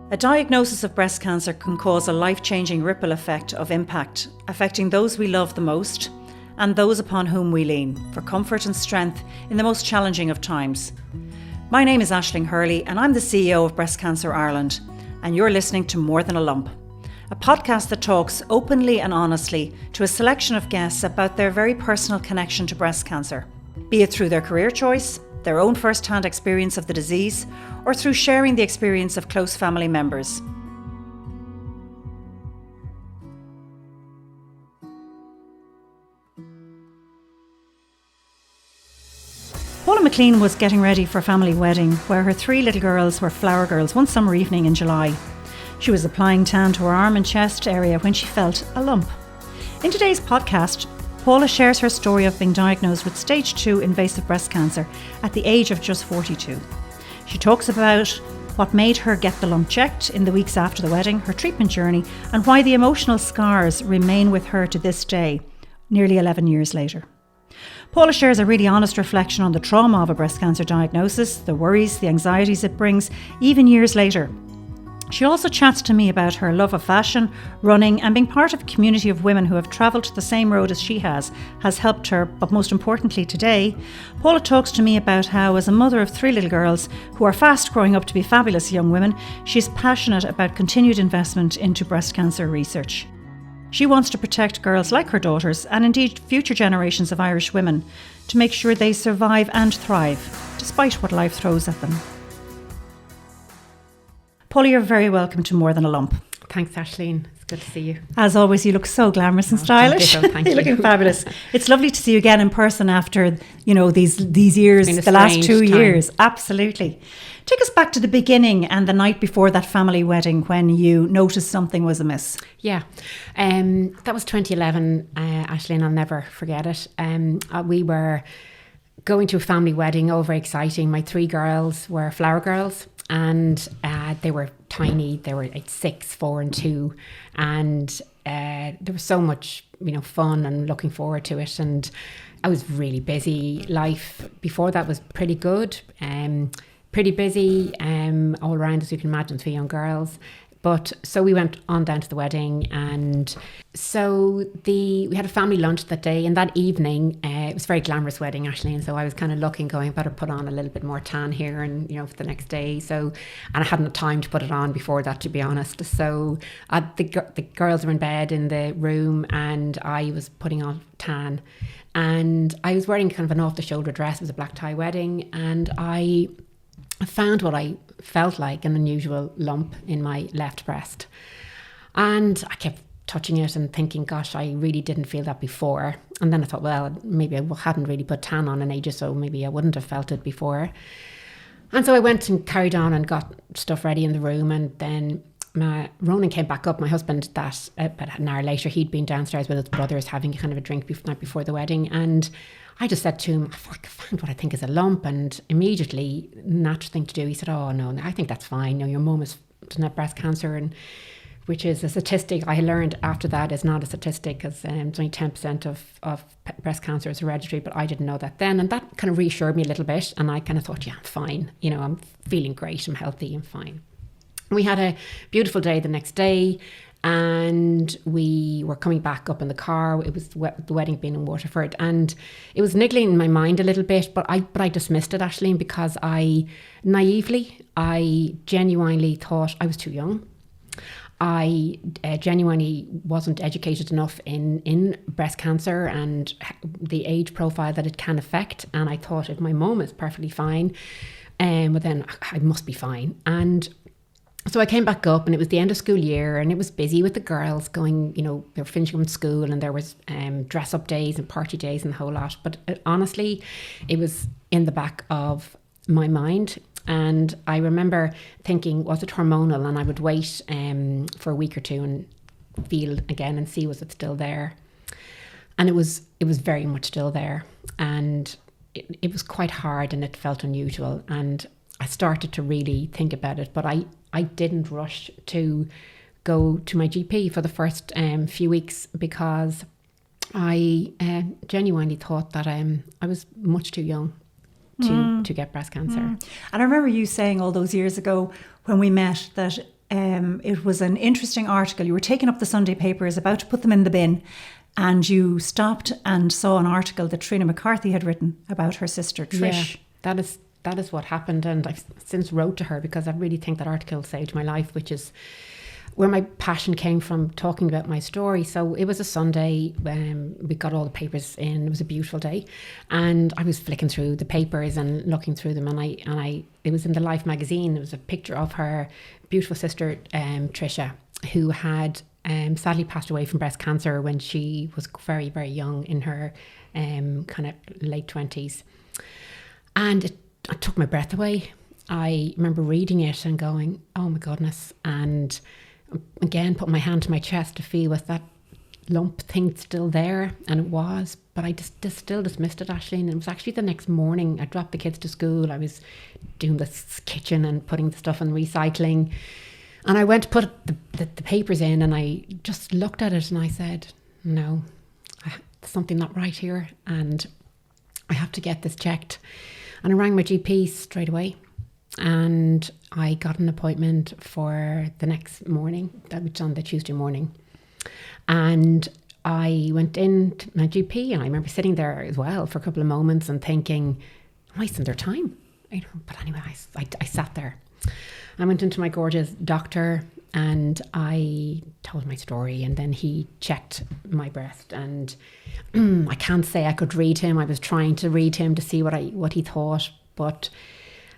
A diagnosis of breast cancer can cause a life-changing ripple effect of impact, affecting those we love the most and those upon whom we lean for comfort and strength in the most challenging of times. My name is Aisling Hurley and I'm the CEO of Breast Cancer Ireland, and you're listening to More Than a Lump, a podcast that talks openly and honestly to a selection of guests about their very personal connection to breast cancer, be it through their career choice, their own first-hand experience of the disease, or through sharing the experience of close family members. Paula McClean was getting ready for a family wedding where her 3 little girls were flower girls one summer evening in July. She was applying tan to her arm and chest area when she felt a lump. In today's podcast, Paula shares her story of being diagnosed with stage 2 invasive breast cancer at the age of just 42. She talks about what made her get the lump checked in the weeks after the wedding, her treatment journey, and why the emotional scars remain with her to this day, nearly 11 years later. Paula shares a really honest reflection on the trauma of a breast cancer diagnosis, the worries, the anxieties it brings, even years later. She also chats to me about her love of fashion, running, and being part of a community of women who have travelled the same road as she has helped her. But most importantly today, Paula talks to me about how, as a mother of 3 little girls who are fast growing up to be fabulous young women, she's passionate about continued investment into breast cancer research. She wants to protect girls like her daughters, and indeed future generations of Irish women, to make sure they survive and thrive, despite what life throws at them. Paula, you're very welcome to More Than a Lump. Thanks, Aisling. It's good to see you. As always, you look so glamorous and stylish. Thank you. You're looking fabulous. It's lovely to see you again in person after, these years, the last 2 years. Absolutely. Take us back to the beginning and the night before that family wedding when you noticed something was amiss. Yeah, that was 2011, Aisling. I'll never forget it. We were going to a family wedding, all very exciting. My 3 girls were flower girls. And they were tiny. They were 6, 4 and 2. And there was so much, fun and looking forward to it. And I was really busy. Life before that was pretty good. Pretty busy all around, as you can imagine, 3 young girls. But so we went on down to the wedding, and so we had a family lunch that day, and that evening it was a very glamorous wedding, Aisling, and so I was kind of looking, going, better put on a little bit more tan here, and for the next day. So, and I hadn't had time to put it on before that, to be honest. So the girls were in bed in the room, and I was putting on tan, and I was wearing kind of an off-the-shoulder dress. It was a black tie wedding, and I found what I felt like an unusual lump in my left breast. And I kept touching it and thinking, gosh, I really didn't feel that before. And then I thought, well, maybe I hadn't really put tan on in ages, so maybe I wouldn't have felt it before. And so I went and carried on and got stuff ready in the room. And then Ronan came back up, my husband, that about an hour later, he'd been downstairs with his brothers having kind of a drink night before the wedding. And I just said to him, I found what I think is a lump. And immediately, natural thing to do, he said, oh, no, I think that's fine. Your mum doesn't have breast cancer, and which is a statistic I learned after that is not a statistic, because it's only 10% of breast cancer is hereditary, but I didn't know that then. And that kind of reassured me a little bit. And I kind of thought, yeah, I'm fine. I'm feeling great. I'm healthy. I'm fine. We had a beautiful day the next day, and we were coming back up in the car. It was the wedding being in Waterford, and it was niggling in my mind a little bit, but I dismissed it, Aisling, because I genuinely thought I was too young. I genuinely wasn't educated enough in breast cancer and the age profile that it can affect, and I thought if my mum is perfectly fine, but then I must be fine. And so I came back up, and it was the end of school year, and it was busy with the girls going, they were finishing from school, and there was dress up days and party days and the whole lot. But honestly, it was in the back of my mind. And I remember thinking, was it hormonal? And I would wait for a week or two and feel again and see, was it still there? And it was very much still there. And it was quite hard, and it felt unusual. And I started to really think about it, but I didn't rush to go to my GP for the first few weeks, because I genuinely thought that I was much too young to get breast cancer. And I remember you saying all those years ago when we met that it was an interesting article. You were taking up the Sunday papers, about to put them in the bin, and you stopped and saw an article that Trina McCarthy had written about her sister Trish. Yeah, that is what happened, and I've since wrote to her because I really think that article saved my life, which is where my passion came from, talking about my story. So it was a Sunday when we got all the papers in. It was a beautiful day, and I was flicking through the papers and looking through them, and I it was in the Life magazine. There was a picture of her beautiful sister Tricia, who had sadly passed away from breast cancer when she was very, very young, in her kind of late 20s, and it took my breath away. I remember reading it and going, oh my goodness, and again put my hand to my chest to feel was that lump thing still there, and it was, but I just still dismissed it, Aisling. And it was actually the next morning I dropped the kids to school. I was doing the kitchen and putting the stuff in recycling, and I went to put the papers in, and I just looked at it and I said, no, there's something not right here, and I have to get this checked. And I rang my GP straight away, and I got an appointment for the next morning, that was on the Tuesday morning. And I went in to my GP, and I remember sitting there as well for a couple of moments and thinking, I'm wasting their time. But anyway, I sat there. I went into my gorgeous doctor and I told my story, and then he checked my breast, and I can't say I could read him. I was trying to read him to see what he thought, but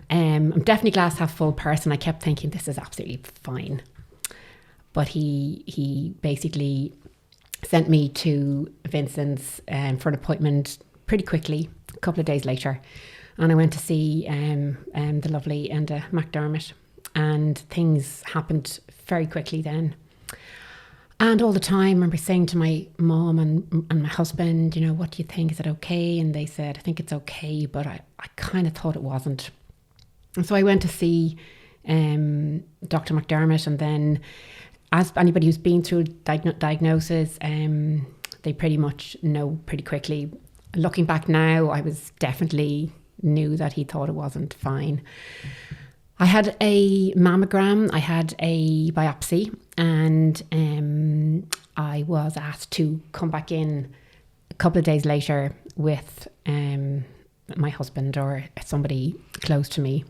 I'm definitely glass half full person. I kept thinking this is absolutely fine. But he basically sent me to Vincent's for an appointment pretty quickly, a couple of days later. And I went to see the lovely Enda McDermott, and things happened very quickly then. And all the time, I remember saying to my mom and my husband, what do you think? Is it okay? And they said, I think it's okay, but I kind of thought it wasn't. And so I went to see Dr. McDermott, and then, as anybody who's been through diagnosis, they pretty much know pretty quickly. Looking back now, I was definitely knew that he thought it wasn't fine. I had a mammogram, I had a biopsy, and I was asked to come back in a couple of days later with my husband or somebody close to me.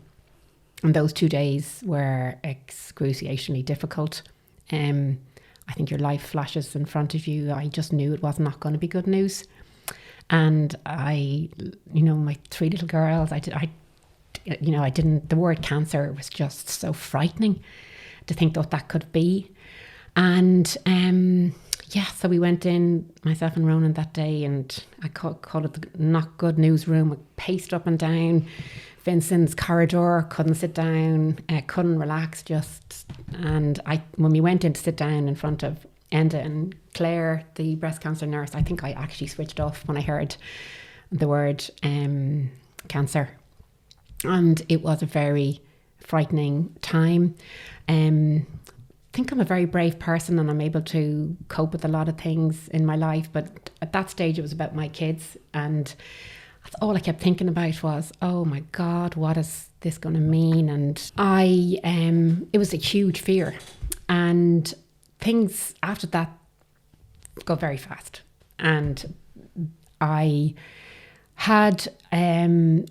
And those 2 days were excruciatingly difficult. I think your life flashes in front of you. I just knew it was not going to be good news. And my 3 little girls, the word cancer was just so frightening to think that could be. And so we went in, myself and Ronan, that day, and I called it the not good news room. I paced up and down Vincent's corridor, couldn't sit down, couldn't relax, and when we went in to sit down in front of Enda and Claire, the breast cancer nurse, I think I actually switched off when I heard the word cancer. And it was a very frightening time. I think I'm a very brave person, and I'm able to cope with a lot of things in my life. But at that stage, it was about my kids, and that's all I kept thinking about was, oh my God, what is this going to mean? And it was a huge fear. And things after that go very fast. And I had a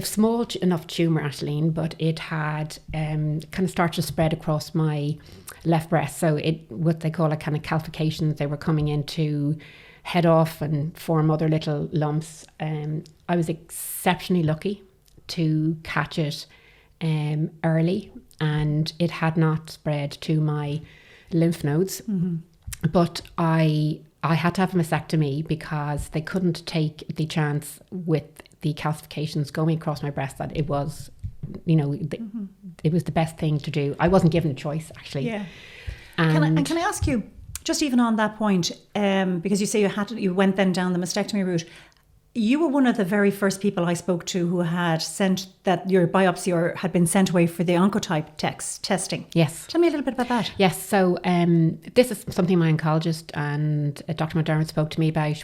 small enough tumour, Aisling, but it had kind of started to spread across my left breast. So what they call a kind of calcifications, they were coming in to head off and form other little lumps. I was exceptionally lucky to catch it early, and it had not spread to my lymph nodes. Mm-hmm. But I had to have a mastectomy because they couldn't take the chance with the calcifications going across my breast that it was, it was the best thing to do. I wasn't given a choice, actually. Yeah. Can I ask you, just even on that point, because you say you went then down the mastectomy route, you were one of the very first people I spoke to who had sent that your biopsy or had been sent away for the oncotype testing. Yes. Tell me a little bit about that. Yes. So this is something my oncologist and Dr. McDermott spoke to me about,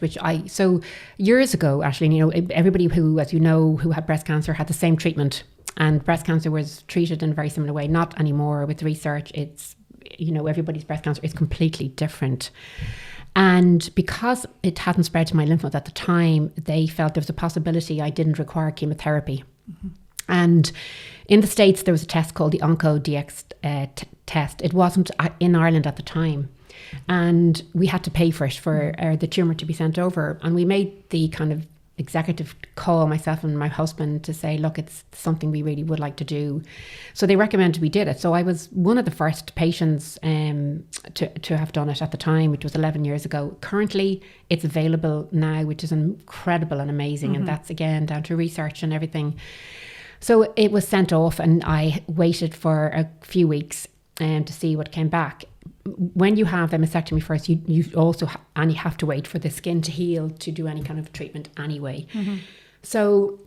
so years ago, actually, everybody who, as you know, who had breast cancer had the same treatment, and breast cancer was treated in a very similar way. Not anymore with research. It's, everybody's breast cancer is completely different. And because it hadn't spread to my lymph node at the time, they felt there was a possibility I didn't require chemotherapy. Mm-hmm. And in the States, there was a test called the OncoDX test. It wasn't in Ireland at the time. And we had to pay for it, for the tumour to be sent over. And we made the kind of executive call, myself and my husband, to say, look, it's something we really would like to do. So they recommended we did it. So I was one of the first patients to have done it at the time, which was 11 years ago. Currently, it's available now, which is incredible and amazing. Mm-hmm. And that's, again, down to research and everything. So it was sent off, and I waited for a few weeks to see what came back. When you have a mastectomy first, you also have to wait for the skin to heal to do any kind of treatment anyway. Mm-hmm. So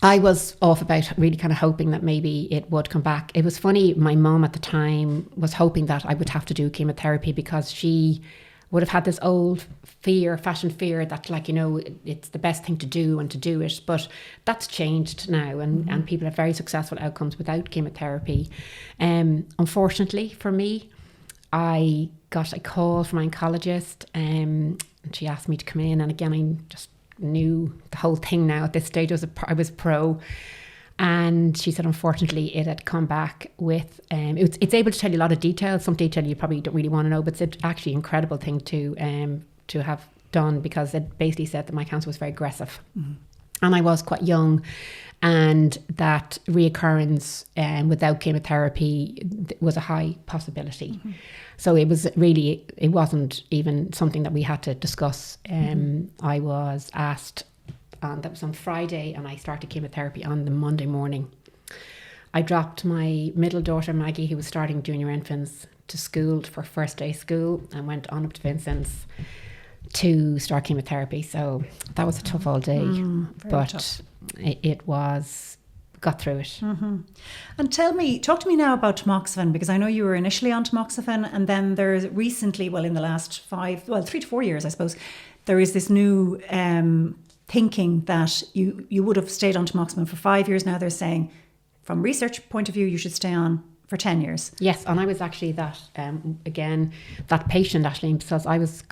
I was off about really kind of hoping that maybe it would come back. It was funny, my mum at the time was hoping that I would have to do chemotherapy because she would have had this old fashioned fear that, it's the best thing to do and to do it. But that's changed now, and people have very successful outcomes without chemotherapy. Unfortunately for me, I got a call from my oncologist, and she asked me to come in. And again, I just knew the whole thing now at this stage. I was pro. And she said, unfortunately, it had come back with, it's able to tell you a lot of details. Some detail you probably don't really want to know, but it's actually an incredible thing to have done, because it basically said that my cancer was very aggressive. Mm-hmm. And I was quite young, and that reoccurrence without chemotherapy was a high possibility. Mm-hmm. So it wasn't even something that we had to discuss. I was asked, that was on Friday, and I started chemotherapy on the Monday morning. I dropped my middle daughter, Maggie, who was starting junior infants, to school for first day school, and went on up to Vincent's to start chemotherapy. So that was a tough all day, but it was, got through it. Mm-hmm. And talk to me now about tamoxifen, because I know you were initially on tamoxifen, and then there's recently, in the last 3 to 4 years, I suppose, there is this new thinking that you would have stayed on tamoxifen for 5 years. Now they're saying, from research point of view, you should stay on for 10 years. Yes, and I was actually that patient, actually, because I was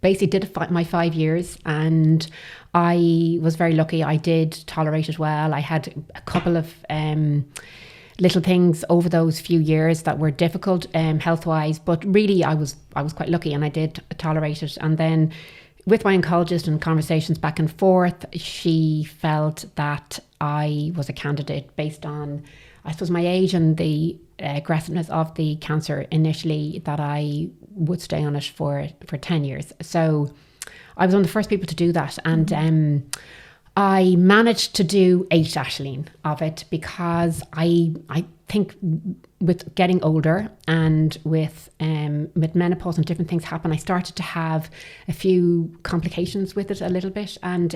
basically did my 5 years, and I was very lucky. I did tolerate it well. I had a couple of little things over those few years that were difficult health-wise, but really I was quite lucky, and I did tolerate it. And then with my oncologist and conversations back and forth, she felt that I was a candidate based on, I suppose, my age and the aggressiveness of the cancer initially, that I would stay on it for 10 years. So I was one of the first people to do that. And I managed to do 8, Aisling, of it, because I think with getting older and with menopause and different things happen, I started to have a few complications with it a little bit. And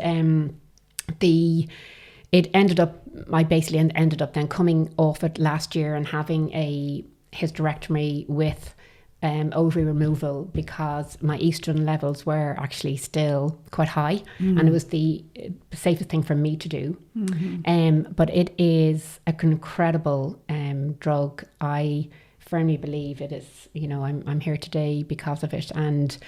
I basically ended up then coming off it last year and having a hysterectomy with ovary removal, because my estrogen levels were actually still quite high, and it was the safest thing for me to do. Mm-hmm. But it is an incredible drug. I firmly believe it is. I'm here today because of it, and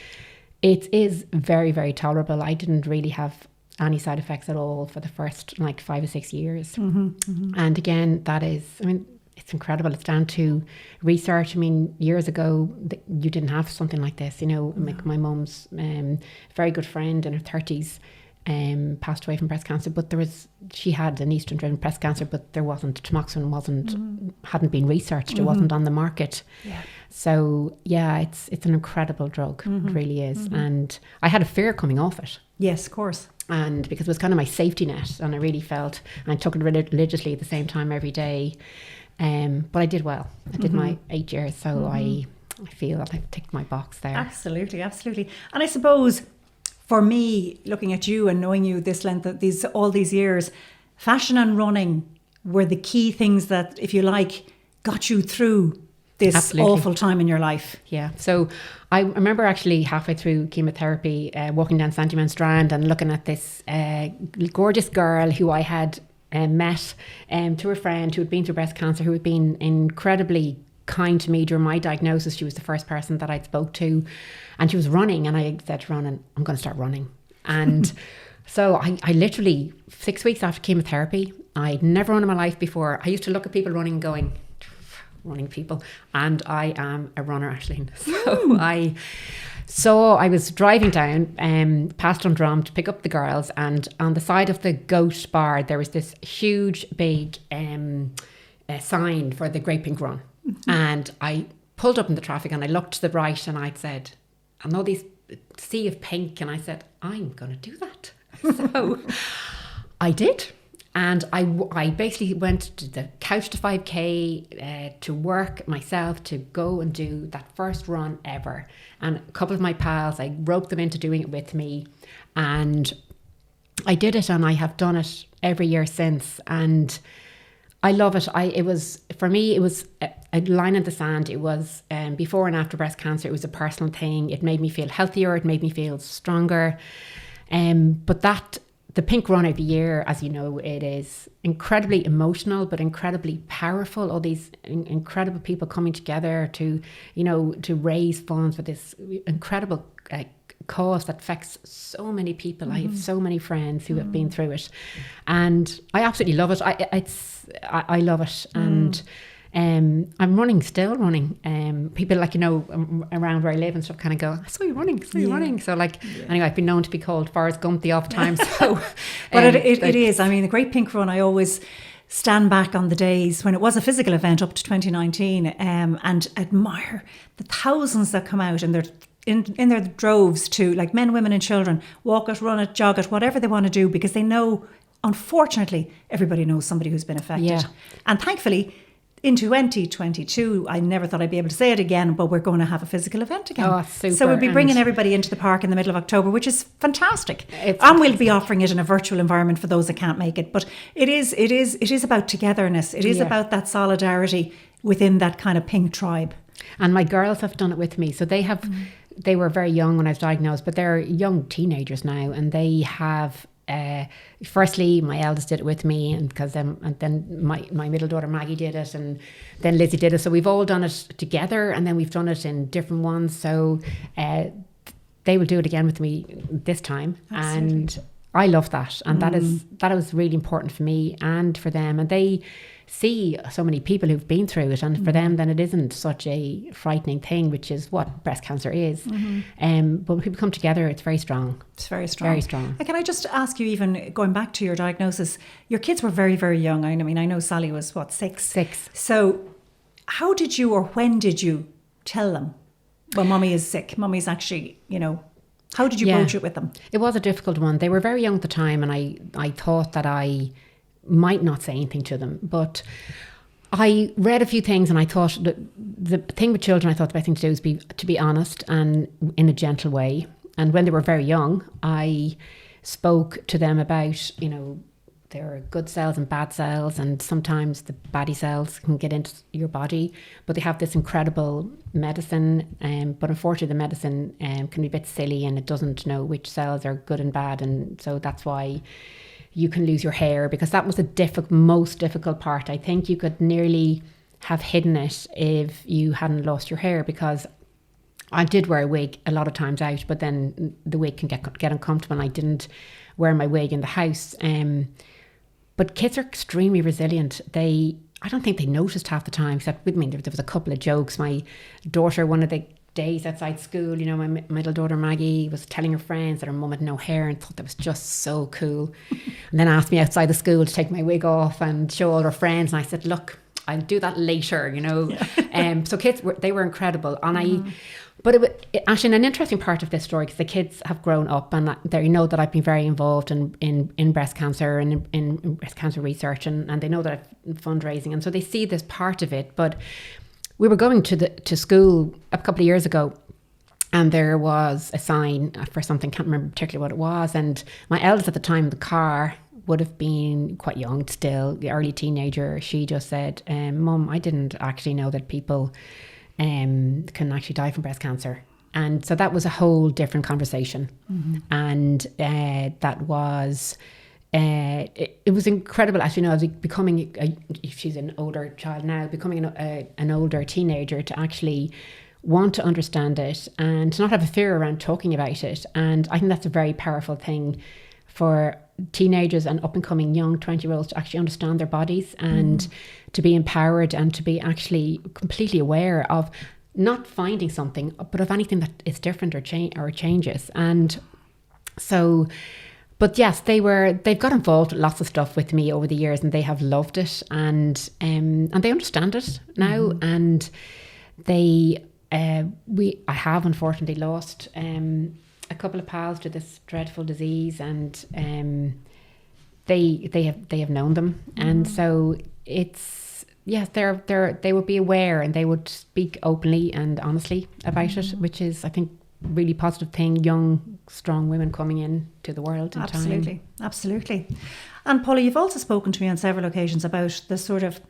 it is very, very tolerable. I didn't really have any side effects at all for the first 5 or 6 years. Mm-hmm. Mm-hmm. And again, that is, it's incredible. It's down to research. Years ago, you didn't have something like this. My mum's very good friend in her 30s passed away from breast cancer, but she had an estrogen-driven breast cancer, but there wasn't, tamoxifen hadn't been researched. It wasn't on the market. Yeah. So yeah, it's an incredible drug. It really is. And I had a fear coming off it. Yes, of course. And because it was kind of my safety net, and I really felt, and I took it religiously at the same time every day. But I did well. I did my 8 years, so I feel that I've ticked my box there. Absolutely, absolutely. And I suppose for me, looking at you and knowing you this length of all these years, fashion and running were the key things that, if you like, got you through this Absolutely. awful time in your life. Yeah. So I remember actually halfway through chemotherapy, walking down Sandyman Strand and looking at this gorgeous girl who I had met through a friend who had been through breast cancer, who had been incredibly kind to me during my diagnosis. She was the first person that I'd spoke to, and she was running, and I said to Ronan, I'm going to start running. And so I literally, 6 weeks after chemotherapy, I'd never run in my life before. I used to look at people running going, running people, and I am a runner, Aisling. So I was driving down past Dundrum to pick up the girls, and on the side of the goat bar there was this huge big sign for the Great Pink Run. And I pulled up in the traffic and I looked to the right and I said, I know these sea of pink, and I said, I'm going to do that. So I did. And I basically went to the Couch to 5K to work myself to go and do that first run ever. And a couple of my pals, I roped them into doing it with me. And I did it, and I have done it every year since. And I love it. For me, it was a line in the sand. It was before and after breast cancer. It was a personal thing. It made me feel healthier. It made me feel stronger. But the pink run every year, as you know, it is incredibly emotional, but incredibly powerful. All these incredible people coming together to raise funds for this incredible cause that affects so many people. I have so many friends who have been through it, and I absolutely love it. I love it, and I'm still running. People around where I live and stuff kind of go, I saw you running. So anyway, I've been known to be called Forrest Gump the off time. So, but it is. I mean, the Great Pink Run, I always stand back on the days when it was a physical event up to 2019 and admire the thousands that come out, and they're in their droves to, like, men, women and children, walk it, run it, jog it, whatever they want to do, because they know, unfortunately, everybody knows somebody who's been affected. Yeah. And thankfully, in 2022, I never thought I'd be able to say it again, but we're going to have a physical event again. Oh, super. So we'll be bringing everybody into the park in the middle of October, which is fantastic. And we'll be offering it in a virtual environment for those that can't make it. But it is about togetherness. It is about that solidarity within that kind of pink tribe. And my girls have done it with me. So they were very young when I was diagnosed, but they're young teenagers now, and they have... firstly, my eldest did it with me, and then my middle daughter Maggie did it, and then Lizzie did it. So we've all done it together, and then we've done it in different ones. So they will do it again with me this time. Absolutely. And I love that, and that was really important for me and for them. And they see so many people who've been through it, and for them then it isn't such a frightening thing, which is what breast cancer is. But when people come together, it's very strong. It's very strong. Very strong. Can I just ask you, even going back to your diagnosis, your kids were very, very young. I mean, I know Sally was, 6? 6. So how did you, or when did you tell them, well, Mummy is sick, Mummy's actually, how did you broach it with them? It was a difficult one. They were very young at the time, and I thought that I might not say anything to them, but I read a few things, and I thought that the thing with children, I thought the best thing to do is to be honest and in a gentle way. And when they were very young, I spoke to them about, there are good cells and bad cells, and sometimes the baddie cells can get into your body, but they have this incredible medicine, but unfortunately the medicine can be a bit silly, and it doesn't know which cells are good and bad, and so that's why you can lose your hair, because that was the most difficult part. I think you could nearly have hidden it if you hadn't lost your hair, because I did wear a wig a lot of times out, but then the wig can get uncomfortable, and I didn't wear my wig in the house. But kids are extremely resilient. I don't think they noticed half the time, except with me, there was a couple of jokes. My daughter, one of the days outside school, my middle daughter Maggie was telling her friends that her mum had no hair, and thought that was just so cool. And then asked me outside the school to take my wig off and show all her friends, and I said, look, I'll do that later, So kids they were incredible. And but actually an interesting part of this story, because the kids have grown up, and they know that I've been very involved in breast cancer and in breast cancer research, and they know that I've fundraising, and so they see this part of it. But we were going to school a couple of years ago, And there was a sign for something, can't remember particularly what it was. And my eldest at the time in the car would have been quite young still, the early teenager. She just said, Mum, I didn't actually know that people can actually die from breast cancer. And so that was a whole different conversation. And that was... it was incredible, actually. I was becoming, she's an older child now, becoming an older teenager, to actually want to understand it and to not have a fear around talking about it. And I think that's a very powerful thing for teenagers and up and coming young 20-year-olds to actually understand their bodies and to be empowered and to be actually completely aware of not finding something, but of anything that is different or changes. And so... But yes, they've got involved with lots of stuff with me over the years, and they have loved it, and they understand it now. And I have unfortunately lost a couple of pals to this dreadful disease, and they have known them, and so it's they would be aware and they would speak openly and honestly about it, which is, I think, really positive thing. Young, strong women coming into the world in time. Absolutely. And Paula, you've also spoken to me on several occasions about the sort of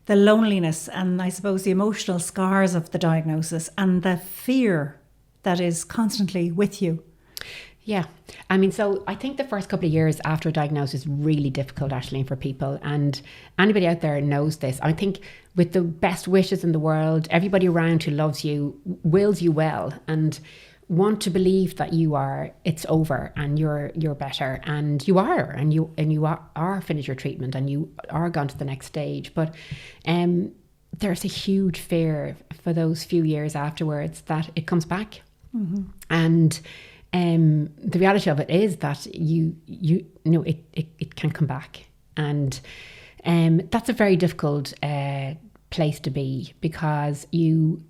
the loneliness and I suppose the emotional scars of the diagnosis and the fear that is constantly with you. Yeah. I mean, so I think the first couple of years after a diagnosis is really difficult, actually, for people. And anybody out there knows this. I think with the best wishes in the world, everybody around who loves you, wills you well, and want to believe that it's over and you're better, and you are, and you are finished your treatment and you are gone to the next stage. But there's a huge fear for those few years afterwards that it comes back. And the reality of it is that you know it can come back, and that's a very difficult place to be, because you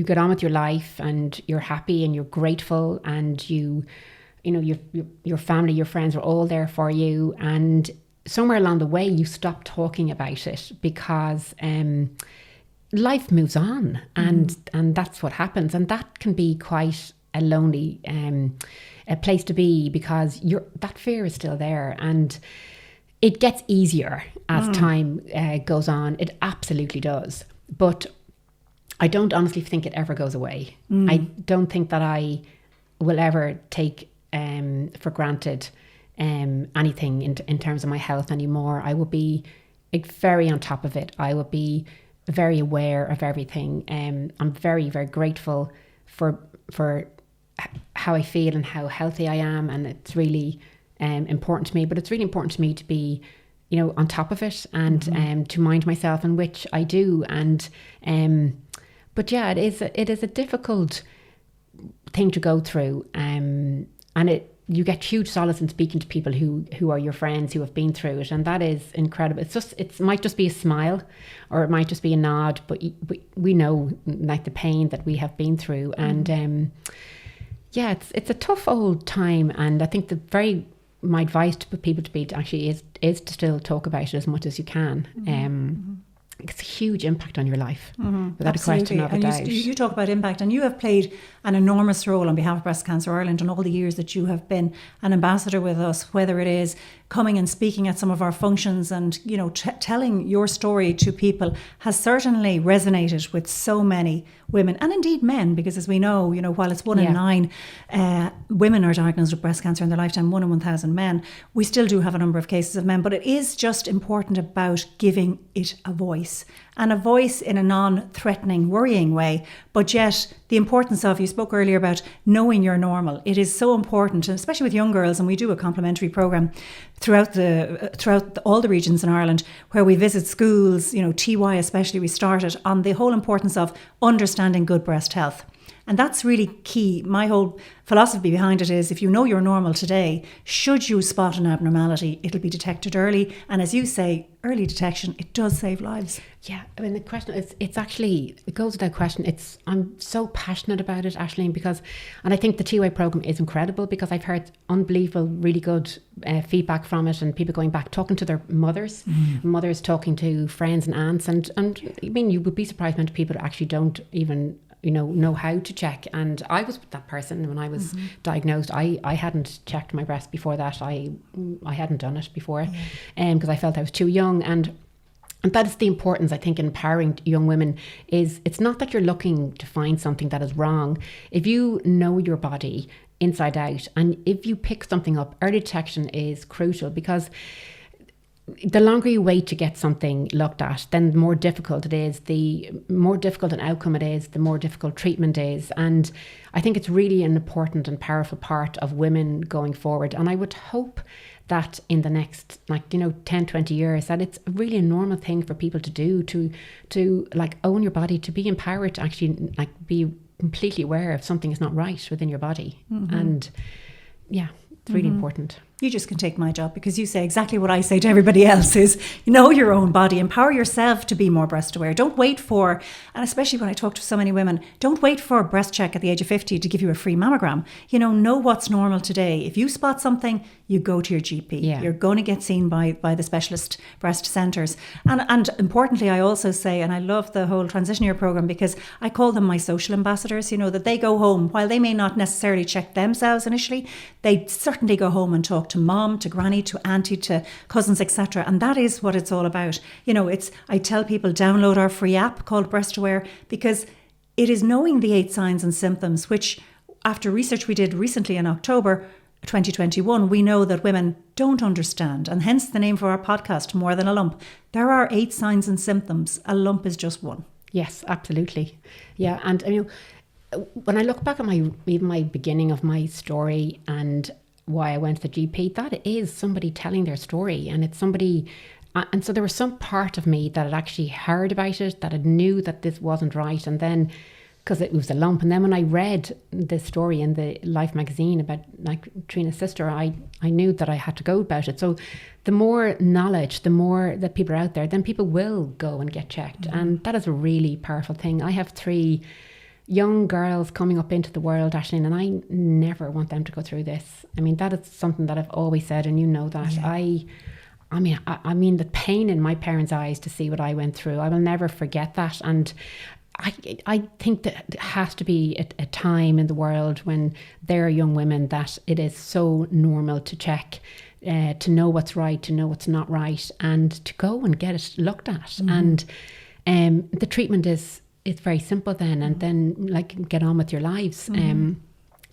get on with your life and you're happy and you're grateful, and you know your family, your friends are all there for you, and somewhere along the way you stop talking about it because life moves on, and that's what happens, and that can be quite a lonely a place to be, because that fear is still there, and it gets easier as time goes on. It absolutely does, but I don't honestly think it ever goes away. I don't think that I will ever take for granted anything in terms of my health anymore. I will be very on top of it. I will be very aware of everything. I'm very, very grateful for how I feel and how healthy I am, and it's really important to me. But it's really important to me to be, on top of it, and to mind myself, and which I do. And but yeah, it is a difficult thing to go through, and you get huge solace in speaking to people who are your friends who have been through it, and that is incredible. It might just be a smile, or it might just be a nod, but we know, like, the pain that we have been through, and yeah, it's a tough old time, and I think my advice to people is to still talk about it as much as you can. It's a huge impact on your life, without Absolutely. a question of a doubt. You talk about impact, and you have played an enormous role on behalf of Breast Cancer Ireland in all the years that you have been an ambassador with us, whether it is coming and speaking at some of our functions and, telling your story to people has certainly resonated with so many women, and indeed men, because as we know, while it's 1 in 9 women are diagnosed with breast cancer in their lifetime, 1 in 1,000 men, we still do have a number of cases of men, but it is just important about giving it a voice, and a voice in a non-threatening, worrying way, but yet the importance of, you spoke earlier about knowing you're normal. It is so important, and especially with young girls, and we do a complementary programme throughout all the regions in Ireland where we visit schools, TY especially, we started on the whole importance of understanding good breast health. And that's really key. My whole philosophy behind it is, if you know you're normal today, should you spot an abnormality, it'll be detected early. And as you say, early detection, it does save lives. Yeah, I mean, the question is, it goes without question. I'm so passionate about it, Aisling, and I think the TY programme is incredible, because I've heard unbelievable, really good feedback from it, and people going back, talking to their mothers, mothers talking to friends and aunts. And I mean, you would be surprised amount of people who actually don't even know how to check. And I was that person when I was diagnosed. I hadn't checked my breast before that. I hadn't done it before, because I felt I was too young. And that is the importance, I think, in empowering young women. Is it's not that you're looking to find something that is wrong. If you know your body inside out, and if you pick something up, early detection is crucial, because the longer you wait to get something looked at, then the more difficult it is, the more difficult an outcome it is, the more difficult treatment is. And I think it's really an important and powerful part of women going forward. And I would hope that in the next 10, 20 years, that it's really a normal thing for people to do, to like own your body, to be empowered, to actually like be completely aware if something is not right within your body. And yeah, it's really important. You just can take my job, because you say exactly what I say to everybody else is, know your own body, empower yourself to be more breast aware. Don't wait for, and especially when I talk to so many women, don't wait for a breast check at the age of 50 to give you a free mammogram. Know what's normal today. If you spot something, you go to your GP. Yeah. You're going to get seen by the specialist breast centres. And importantly, I also say, and I love the whole Transition Year programme, because I call them my social ambassadors, that they go home, while they may not necessarily check themselves initially, they certainly go home and talk to mom, to granny, to auntie, to cousins, etc. And that is what it's all about. I tell people, download our free app called Breast Aware, because it is knowing the 8 signs and symptoms, which after research we did recently in October 2021, we know that women don't understand, and hence the name for our podcast, More Than a Lump. There are 8 signs and symptoms. A lump is just one. Yes, absolutely. Yeah, and when I look back at my beginning of my story and why I went to the GP, that is somebody telling their story, and it's somebody, and so there was some part of me that had actually heard about it, that had knew that this wasn't right, and then because it was a lump, and then when I read this story in the Life magazine about like Trina's sister, I knew that I had to go about it. So the more knowledge, the more that people are out there, then people will go and get checked, and that is a really powerful thing. I have 3 young girls coming up into the world, Aisling, and I never want them to go through this. That is something that I've always said, and you know that. Yeah. I mean the pain in my parents' eyes to see what I went through, I will never forget that. And I think that it has to be a time in the world when there are young women that it is so normal to check, to know what's right, to know what's not right, and to go and get it looked at. And the treatment is very simple then, and then like get on with your lives.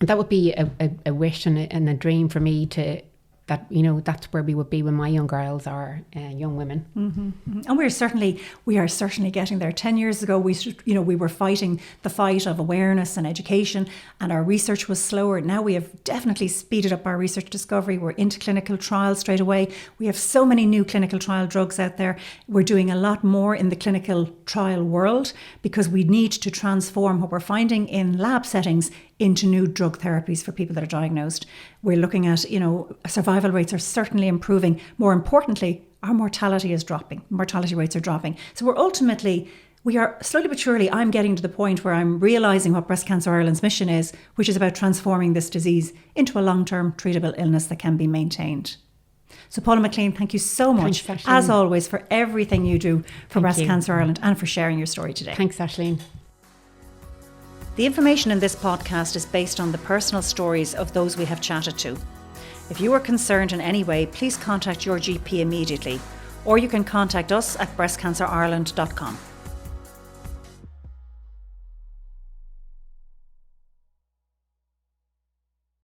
That would be a wish and a dream for me, to that that's where we would be when my young girls are young women. And we are certainly getting there. 10 years ago, we were fighting the fight of awareness and education, and our research was slower. Now we have definitely speeded up our research discovery. We're into clinical trials straight away. We have so many new clinical trial drugs out there. We're doing a lot more in the clinical trial world, because we need to transform what we're finding in lab settings into new drug therapies for people that are diagnosed. We're looking at, survival rates are certainly improving. More importantly, our mortality is dropping. Mortality rates are dropping. So we are slowly but surely, I'm getting to the point where I'm realising what Breast Cancer Ireland's mission is, which is about transforming this disease into a long-term treatable illness that can be maintained. So Paula McClean, thank you so much, Thanks, as always, for everything you do for Breast Cancer Ireland, and for sharing your story today. Thanks, Aisling. The information in this podcast is based on the personal stories of those we have chatted to. If you are concerned in any way, please contact your GP immediately, or you can contact us at breastcancerireland.com.